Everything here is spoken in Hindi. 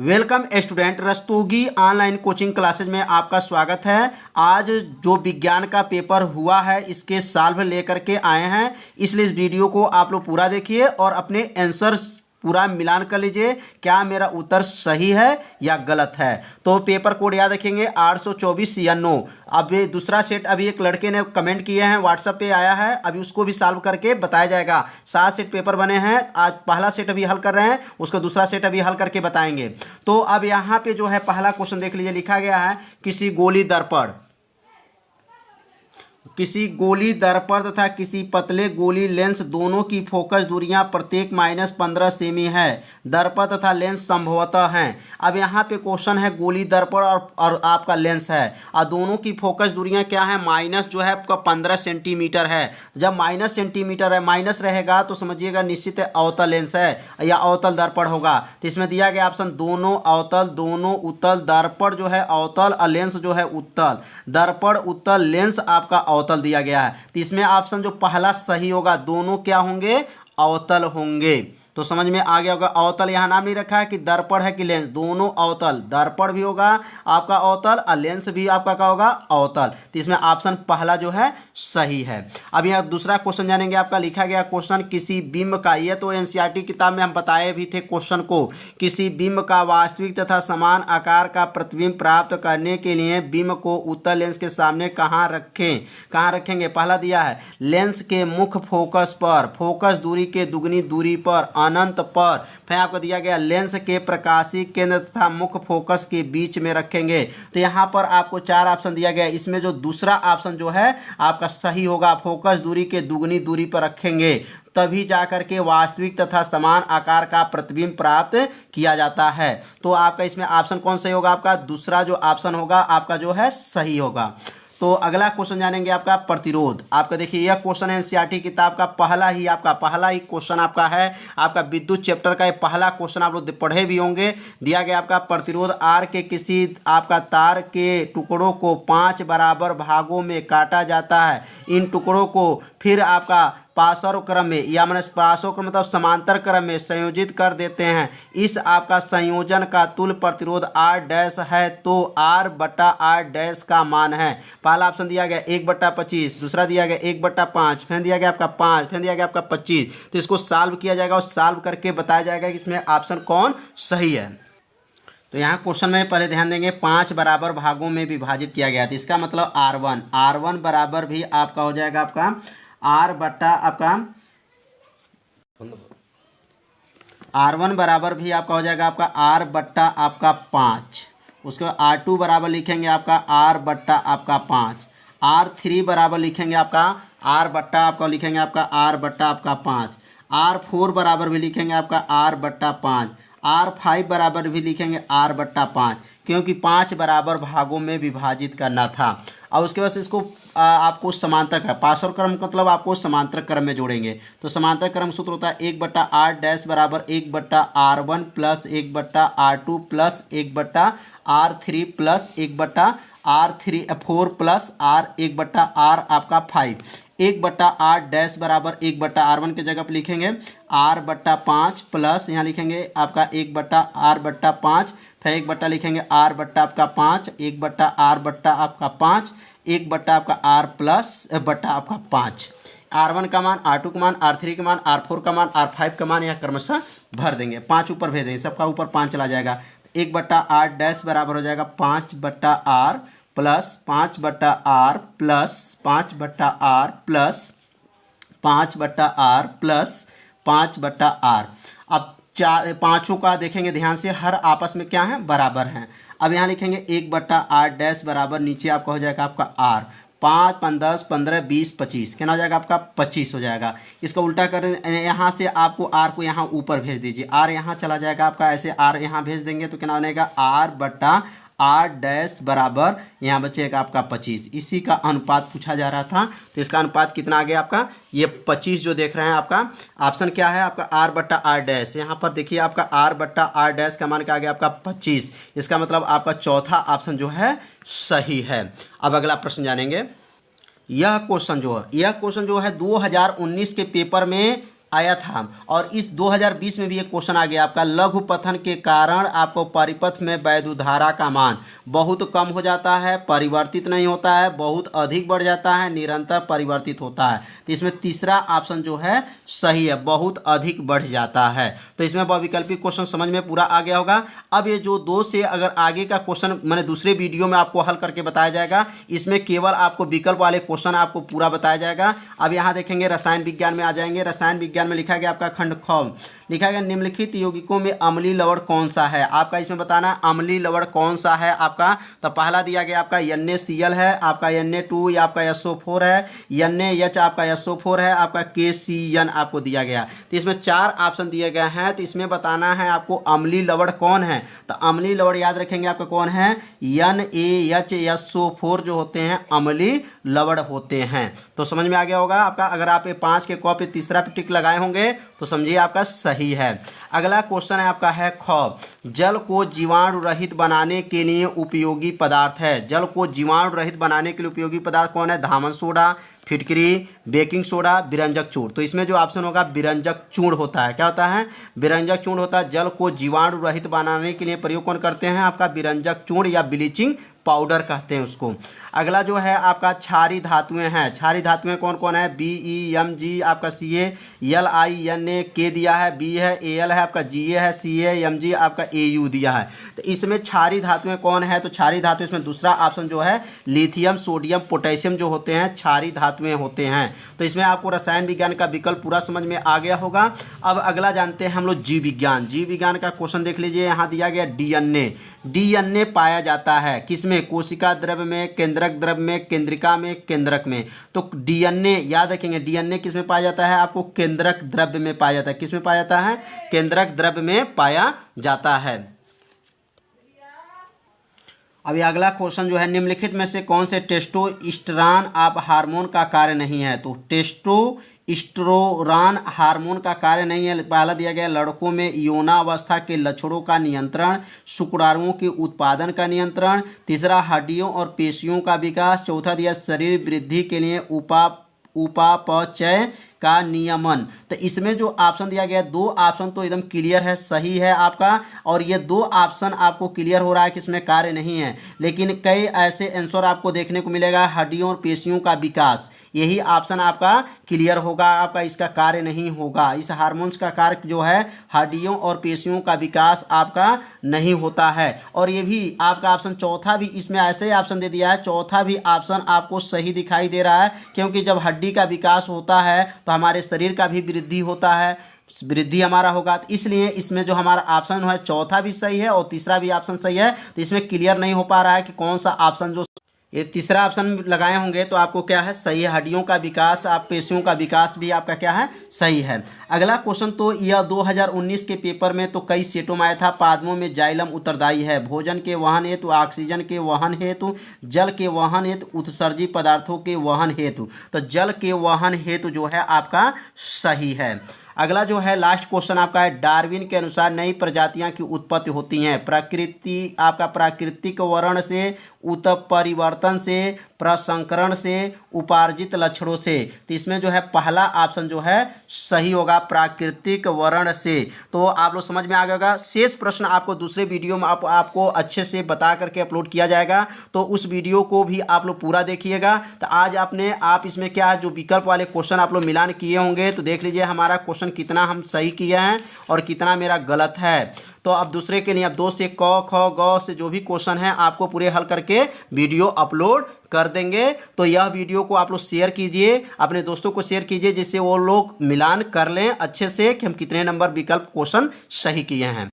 Welcome student, Rastogi online coaching classes में आपका स्वागत है। आज जो विज्ञान का पेपर हुआ है इसके सॉल्व लेकर के आए हैं, इसलिए इस वीडियो को आप लोग पूरा देखिए और अपने आंसर पूरा मिलान कर लीजिए, क्या मेरा उत्तर सही है या गलत है। तो पेपर कोड याद रखेंगे 824 या 9। अब ये दूसरा सेट अभी एक लड़के ने कमेंट किए हैं, व्हाट्सएप पे आया है, अभी उसको भी सॉल्व करके बताया जाएगा। 7 सेट पेपर बने हैं, आज पहला सेट अभी हल कर रहे हैं, उसको दूसरा सेट अभी हल करके बताएंगे। तो अब यहाँ पे जो है पहला क्वेश्चन देख लीजिए, लिखा गया है किसी गोली दर्पण तथा किसी पतले गोली लेंस दोनों की फोकस दूरियां प्रत्येक -15 सेमी है। दर्पण तथा लेंस संभवतः हैं। अब यहाँ पे क्वेश्चन है गोली दर्पण और आपका लेंस है, और दोनों की फोकस दूरियां क्या है, माइनस जो है आपका 15 सेंटीमीटर है। जब माइनस सेंटीमीटर है, माइनस रहेगा तो समझिएगा निश्चित है अवतल लेंस है या अवतल दर्पण होगा। तो इसमें दिया गया ऑप्शन दोनों अवतल, दोनों उत्तल। दर्पण जो है अवतल और लेंस जो है उत्तल। दर्पण उत्तल, लेंस आपका अवतल दिया गया है। तो इसमें ऑप्शन जो पहला सही होगा, दोनों क्या होंगे, अवतल होंगे। तो समझ में आ गया होगा। अवतल यहाँ नाम नहीं रखा है कि दर्पण है कि लेंस, दोनों अवतल। दर्पण भी होगा आपका अवतल और लेंस भी आपका क्या होगा, अवतल। तो इसमें ऑप्शन पहला जो है सही है। अब यहाँ दूसरा क्वेश्चन जानेंगे। आपका लिखा गया क्वेश्चन किसी बिंब का, ये तो एनसीईआरटी किताब में हम बताए भी थे क्वेश्चन को, किसी बिंब का वास्तविक तथा समान आकार का प्रतिबिंब प्राप्त करने के लिए बिंब को उत्तल लेंस के सामने कहाँ रखेंगे। पहला दिया है लेंस के मुख्य फोकस पर, फोकस दूरी के दुगनी दूरी पर, अनंत पर। फिर आपको दिया गया लेंस के प्रकाशीय केंद्र तथा मुख्य फोकस के बीच में रखेंगे। तो यहाँ पर आपको 4 ऑप्शन दिया गया, इसमें जो दूसरा ऑप्शन जो है आपका सही होगा, फोकस दूरी के दुगनी दूरी पर रखेंगे तभी जाकर के वास्तविक तथा समान आकार का प्रतिबिंब प्राप्त किया जाता है। तो आपका इसमें ऑप्शन कौन सही होगा, आपका दूसरा जो ऑप्शन होगा आपका जो है सही होगा। तो अगला क्वेश्चन जानेंगे आपका प्रतिरोध। आपका देखिए यह क्वेश्चन है एनसीईआरटी किताब का पहला ही क्वेश्चन आपका है, आपका विद्युत चैप्टर का ये पहला क्वेश्चन आप लोग पढ़े भी होंगे। दिया गया आपका प्रतिरोध आर के किसी आपका तार के टुकड़ों को 5 बराबर भागों में काटा जाता है। इन टुकड़ों को फिर आपका पार्श्व क्रम में या मैंने पार्श्व क्रम मतलब समांतर क्रम में संयोजित कर देते हैं। इस आपका संयोजन का तुल्य प्रतिरोध R डैश है, तो R/R डैश का मान है। पहला ऑप्शन दिया गया 1/25, दूसरा दिया गया 1/5, फिर दिया गया आपका 5, फिर दिया गया आपका 25। तो इसको सॉल्व किया जाएगा और सॉल्व करके बताया जाएगा कि इसमें ऑप्शन कौन सही है। तो यहाँ क्वेश्चन में पहले ध्यान देंगे 5 बराबर भागों में विभाजित किया गया था, इसका मतलब R1 बराबर भी आपका हो जाएगा आपका R1 बराबर भी आपका हो जाएगा आपका R/5। उसके बाद R2 बराबर लिखेंगे आपका R/5। R3 बराबर लिखेंगे आपका R/5। R4 बराबर भी लिखेंगे आपका R/5। R5 बराबर भी लिखेंगे R/5, क्योंकि 5 बराबर भागों में विभाजित करना था। और उसके बाद इसको आपको समांतर क्रम, पार्श्व क्रम मतलब आपको समांतर क्रम में जोड़ेंगे। तो समांतर क्रम सूत्र होता है 1/R डैश बराबर 1/R1 plus 1/R2 plus 1/R3 plus 1/R4 plus R 1/R आपका 5। 1/R डैश बराबर 1/R1 के जगह पर लिखेंगे R/5 प्लस यहाँ लिखेंगे आपका 1/R/5, फिर 1 लिखेंगे R/5, 1/R/5, 1/R प्लस आपका 5। R1 का मान, R2 का मान, R3 का मान, R4 का मान, R5 का मान यहाँ क्रमशः भर देंगे। 5 ऊपर भेज देंगे, सबका ऊपर 5 चला जाएगा। 1/R डैश बराबर हो जाएगा 5/R plus 5/R plus 5/R plus 5/R plus 5/R। अब पाँचों का देखेंगे ध्यान से, हर आपस में क्या है, बराबर हैं। अब यहाँ लिखेंगे 1/R डैश बराबर नीचे आपका हो जाएगा आपका R, 5, 10, 15, 20, 25, क्या हो जाएगा आपका 25 हो जाएगा। इसका उल्टा कर यहाँ से आपको R को यहाँ ऊपर भेज दीजिए, R यहाँ चला जाएगा आपका, ऐसे R यहाँ भेज देंगे तो क्या बनेगा R/R डैश बराबर यहाँ बचेगा आपका 25। इसी का अनुपात पूछा जा रहा था, तो इसका अनुपात कितना आ गया आपका, ये 25 जो देख रहे हैं। आपका ऑप्शन क्या है, आपका R/R डैश। यहाँ पर देखिए आपका R/R डैश का मान क्या आ गया आपका 25। इसका मतलब आपका चौथा ऑप्शन जो है सही है। अब अगला प्रश्न जानेंगे। यह क्वेश्चन जो है 2019 के पेपर में आया था। और इस 2020 में भी एक क्वेश्चन आ गया आपका, लघु पतन के कारण आपको परिपथ में वैद्युत धारा का मान बहुत कम हो जाता है, परिवर्तित नहीं होता है, बहुत अधिक बढ़ जाता है, निरंतर परिवर्तित होता है। तो इसमें तीसरा ऑप्शन जो है सही है, बहुत अधिक बढ़ जाता है। तो इसमें बहुविकल्पी क्वेश्चन समझ में पूरा आ गया होगा। अब ये जो 2 से अगर आगे का क्वेश्चन मैंने दूसरे वीडियो में आपको हल करके बताया जाएगा, इसमें केवल आपको विकल्प वाले क्वेश्चन आपको पूरा बताया जाएगा। अब यहाँ देखेंगे रसायन विज्ञान में आ जाएंगे। रसायन विज्ञान में लिखा गया आपका खंड ख, लिखा गया निम्नलिखित यौगिकों में अम्लीय लवण कौन सा है। आपका इसमें बताना अम्लीय लवण कौन सा है आपका। तो पहला दिया गया आपका NaCl है, आपका Na2 या आपका SO4 है, NaH आपका SO4 है, आपका KCN आपको दिया गया। तो इसमें 4 ऑप्शन दिए गए हैं। तो इसमें बताना है आपको अम्लीय लवण कौन है। तो अम्लीय लवण याद रखेंगे आपका कौन है, NaHSO4 जो होते हैं अम्लीय लवण होते हैं। तो समझ में आ गया होगा आपका। अगर आप ये 5 के कॉपी तीसरा पे टिक लगाए होंगे तो समझिए आपका सही है। अगला क्वेश्चन है आपका है ख, जल को जीवाणु रहित बनाने के लिए उपयोगी पदार्थ है। जल को जीवाणु रहित बनाने के लिए उपयोगी पदार्थ कौन है, धामन सोडा, फिटकरी, बेकिंग सोडा, विरंजक चूर्ण। तो इसमें जो ऑप्शन होगा विरंजक चूर्ण होता है। क्या होता है, विरंजक चूर्ण होता है। जल को जीवाणु रहित बनाने के लिए प्रयोग कौन करते हैं, आपका विरंजक चूर्ण या ब्लीचिंग पाउडर कहते हैं उसको। अगला जो है आपका क्षारीय धातुएं हैं। क्षारीय धातुएं कौन कौन है, BeMg आपका Ca, LiNa दिया है, B है, Al है आपका, Ga है, CaMg आपका Au दिया है। तो इसमें क्षारीय धातुएं कौन है, तो क्षारीय धातु इसमें दूसरा ऑप्शन जो है लिथियम, सोडियम, पोटेशियम जो होते हैं क्षारीय धातुएं होते हैं। तो इसमें आपको रसायन विज्ञान का विकल्प पूरा समझ में आ गया होगा। अब अगला जानते हैं हम लोग जीव विज्ञान। जीव विज्ञान का क्वेश्चन देख लीजिए, यहाँ दिया गया DNA पाया जाता है किसमें, कोशिका द्रव्य में, केंद्रक द्रव्य में, केंद्रिका में, केंद्रक में। तो DNA याद रखेंगे, DNA किस में पाया जाता है, आपको केंद्रक द्रव्य में पाया जाता है। किस में पाया जाता है, केंद्रक द्रव्य में पाया जाता है। अभी अगला क्वेश्चन जो है, निम्नलिखित में से कौन से टेस्टोस्टेरोन आप हार्मोन का कार्य नहीं है। तो टेस्टोस्टेरोन हार्मोन का कार्य नहीं है। पहला दिया गया लड़कों में यौनावस्था के लक्षणों का नियंत्रण, शुक्राणुओं के उत्पादन का नियंत्रण, तीसरा हड्डियों और पेशियों का विकास, चौथा दिया शरीर वृद्धि के लिए उपापचय का नियमन। तो इसमें जो ऑप्शन दिया गया 2 ऑप्शन तो एकदम क्लियर है, सही है आपका। और ये 2 ऑप्शन आपको क्लियर हो रहा है कि इसमें कार्य नहीं है। लेकिन कई ऐसे आंसर आपको देखने को मिलेगा, हड्डियों और पेशियों का विकास, यही ऑप्शन आपका क्लियर होगा, आपका इसका कार्य नहीं होगा। इस हार्मोन्स का कार्य जो है हड्डियों और पेशियों का विकास आपका नहीं होता है। और ये भी आपका ऑप्शन चौथा भी इसमें ऐसे ही ऑप्शन दे दिया है, चौथा भी ऑप्शन आपको सही दिखाई दे रहा है। क्योंकि जब हड्डी का विकास होता है तो हमारे शरीर का भी वृद्धि होता है, वृद्धि हमारा होगा। तो इसलिए इसमें जो हमारा ऑप्शन है चौथा भी सही है और तीसरा भी ऑप्शन सही है। तो इसमें क्लियर नहीं हो पा रहा है कि कौन सा ऑप्शन जो ये तीसरा ऑप्शन लगाए होंगे तो आपको क्या है, सही है। हड्डियों का विकास, आप पेशियों का विकास भी आपका क्या है, सही है। अगला क्वेश्चन तो यह 2019 के पेपर में तो कई सेटों में आया था। पादपों में जाइलम उत्तरदायी है भोजन के वहन हेतु, ऑक्सीजन के वहन हेतु, जल के वहन हेतु, उत्सर्जी पदार्थों के वहन हेतु। तो जल के वहन हेतु जो है आपका सही है। अगला जो है लास्ट क्वेश्चन आपका है, डार्विन के अनुसार नई प्रजातियां की उत्पत्ति होती हैं प्रकृति आपका प्राकृतिक वर्ण से, उत्परिवर्तन से, प्रसंकरण से, उपार्जित लक्षणों से। तो इसमें जो है पहला ऑप्शन जो है सही होगा, प्राकृतिक वर्ण से। तो आप लोग समझ में आ गया होगा। शेष प्रश्न आपको दूसरे वीडियो में आपको अच्छे से बता करके अपलोड किया जाएगा, तो उस वीडियो को भी आप लोग पूरा देखिएगा। तो आज आप इसमें क्या है, जो विकल्प वाले क्वेश्चन आप लोग मिलान किए होंगे तो देख लीजिए हमारा क्वेश्चन कितना हम सही किए हैं और कितना मेरा गलत है। तो अब दूसरे के लिए अब 2 से क ख ग से जो भी क्वेश्चन है आपको पूरे हल करके वीडियो अपलोड कर देंगे। तो यह वीडियो को आप लोग शेयर कीजिए, अपने दोस्तों को शेयर कीजिए, जिससे वो लोग मिलान कर लें अच्छे से कि हम कितने नंबर विकल्प क्वेश्चन सही किए हैं।